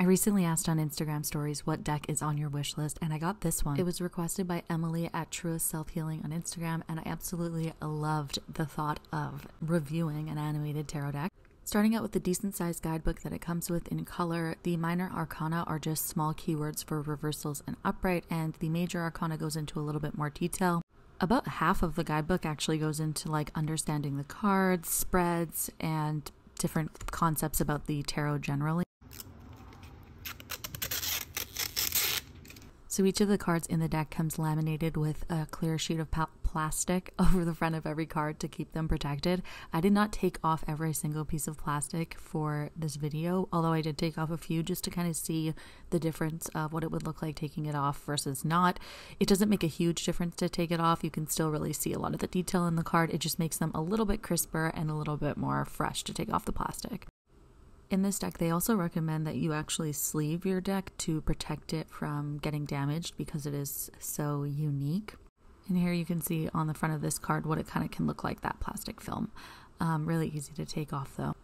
I recently asked on Instagram stories what deck is on your wish list, and I got this one. It was requested by Emily at Truest Self Healing on Instagram, and I absolutely loved the thought of reviewing an animated tarot deck. Starting out with the decent sized guidebook that it comes with in color, the minor arcana are just small keywords for reversals and upright, and the major arcana goes into a little bit more detail. About half of the guidebook actually goes into like understanding the cards, spreads, and different concepts about the tarot generally. So each of the cards in the deck comes laminated with a clear sheet of plastic over the front of every card to keep them protected. I did not take off every single piece of plastic for this video, although I did take off a few just to kind of see the difference of what it would look like taking it off versus not. It doesn't make a huge difference to take it off. You can still really see a lot of the detail in the card. It just makes them a little bit crisper and a little bit more fresh to take off the plastic. In this deck, they also recommend that you actually sleeve your deck to protect it from getting damaged because it is so unique. And here you can see on the front of this card what it kind of can look like, that plastic film. Really easy to take off though.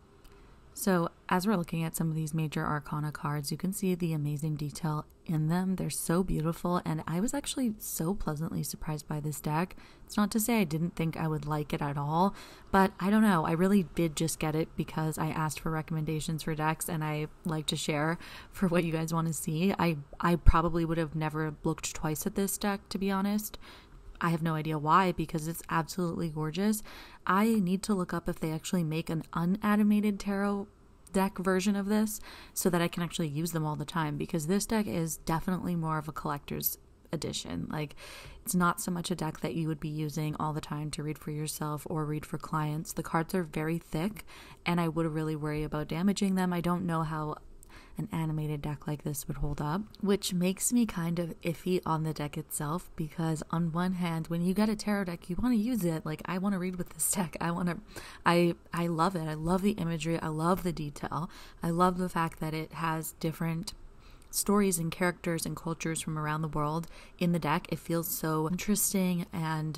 So as we're looking at some of these major arcana cards, you can see the amazing detail in them. They're so beautiful, and I was actually so pleasantly surprised by this deck. It's not to say I didn't think I would like it at all, but I don't know. I really did just get it because I asked for recommendations for decks, and I like to share for what you guys want to see. I probably would have never looked twice at this deck, to be honest. I have no idea why, because it's absolutely gorgeous. I need to look up if they actually make an unanimated tarot deck version of this so that I can actually use them all the time, because this deck is definitely more of a collector's edition. Like, it's not so much a deck that you would be using all the time to read for yourself or read for clients. The cards are very thick, and I would really worry about damaging them. I don't know how an animated deck like this would hold up, which makes me kind of iffy on the deck itself, because on one hand, when you get a tarot deck, you want to use it. Like, I want to read with this deck. I love it. I love the imagery. I love the detail. I love the fact that it has different stories and characters and cultures from around the world in the deck. It feels so interesting, and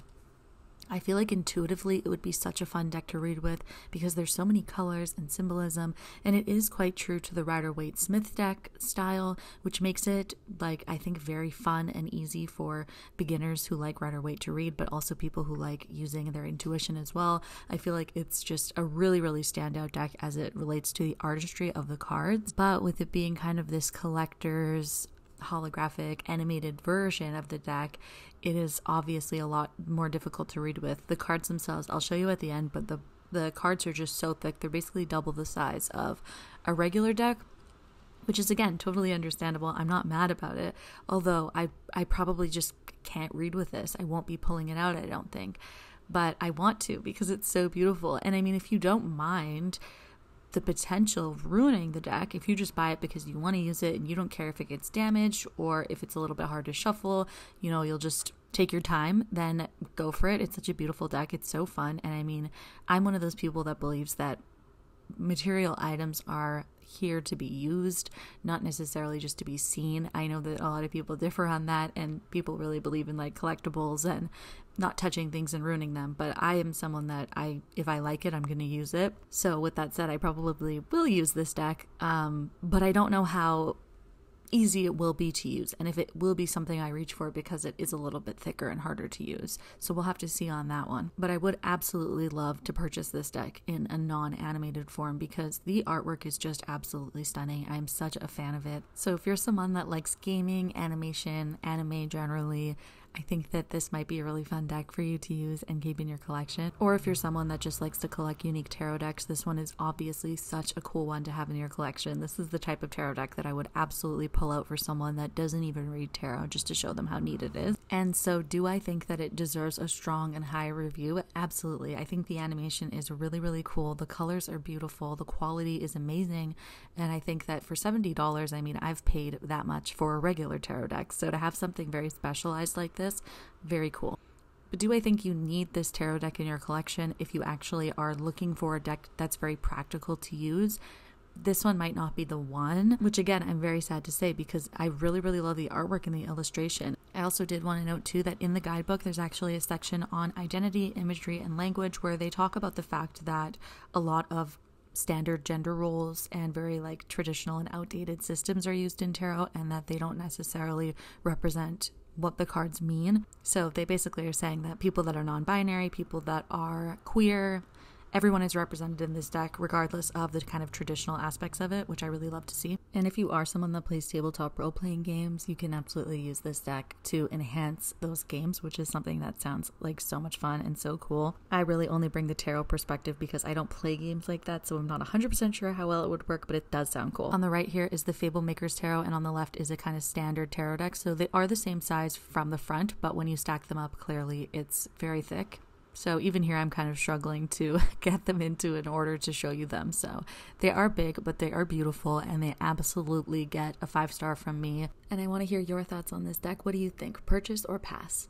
I feel like intuitively it would be such a fun deck to read with because there's so many colors and symbolism, and it is quite true to the Rider-Waite-Smith deck style, which makes it, like, I think very fun and easy for beginners who like Rider-Waite to read, but also people who like using their intuition as well. I feel like it's just a really, really standout deck as it relates to the artistry of the cards, but with it being kind of this collector's holographic animated version of the deck, it is obviously a lot more difficult to read with. The cards themselves, I'll show you at the end, but the cards are just so thick. They're basically double the size of a regular deck, which is, again, totally understandable. I'm not mad about it, although I probably just can't read with this. I won't be pulling it out, I don't think, but I want to because it's so beautiful. And I mean, if you don't mind the potential of ruining the deck, if you just buy it because you want to use it and you don't care if it gets damaged or if it's a little bit hard to shuffle, you know, you'll just take your time, then go for it. It's such a beautiful deck. It's so fun. And I mean, I'm one of those people that believes that material items are here to be used, not necessarily just to be seen. I know that a lot of people differ on that, and people really believe in like collectibles and not touching things and ruining them, but I am someone that if I like it, I'm going to use it. So with that said, I probably will use this deck, but I don't know how easy it will be to use, and if it will be something I reach for, because it is a little bit thicker and harder to use. So we'll have to see on that one. But I would absolutely love to purchase this deck in a non-animated form because the artwork is just absolutely stunning. I'm such a fan of it. So if you're someone that likes gaming, animation, anime generally, I think that this might be a really fun deck for you to use and keep in your collection. Or if you're someone that just likes to collect unique tarot decks, this one is obviously such a cool one to have in your collection. This is the type of tarot deck that I would absolutely pull out for someone that doesn't even read tarot, just to show them how neat it is. And so do I think that it deserves a strong and high review? Absolutely. I think the animation is really, really cool. The colors are beautiful. The quality is amazing. And I think that for $70, I mean, I've paid that much for a regular tarot deck. So to have something very specialized like this, very cool. But do I think you need this tarot deck in your collection if you actually are looking for a deck that's very practical to use? This one might not be the one, which again, I'm very sad to say because I really, really love the artwork and the illustration. I also did want to note too that in the guidebook, there's actually a section on identity, imagery, and language where they talk about the fact that a lot of standard gender roles and very like traditional and outdated systems are used in tarot, and that they don't necessarily represent what the cards mean. So they basically are saying that people that are non-binary, people that are queer, everyone is represented in this deck regardless of the kind of traditional aspects of it, which I really love to see. And if you are someone that plays tabletop role-playing games, you can absolutely use this deck to enhance those games, which is something that sounds like so much fun and so cool. I really only bring the tarot perspective because I don't play games like that, so I'm not 100% sure how well it would work, but it does sound cool. On the right here is the Fable Maker's Tarot, and on the left is a kind of standard tarot deck. So they are the same size from the front, but when you stack them up, clearly it's very thick. So even here, I'm kind of struggling to get them into an order to show you them. So they are big, but they are beautiful, and they absolutely get a 5-star from me. And I want to hear your thoughts on this deck. What do you think? Purchase or pass?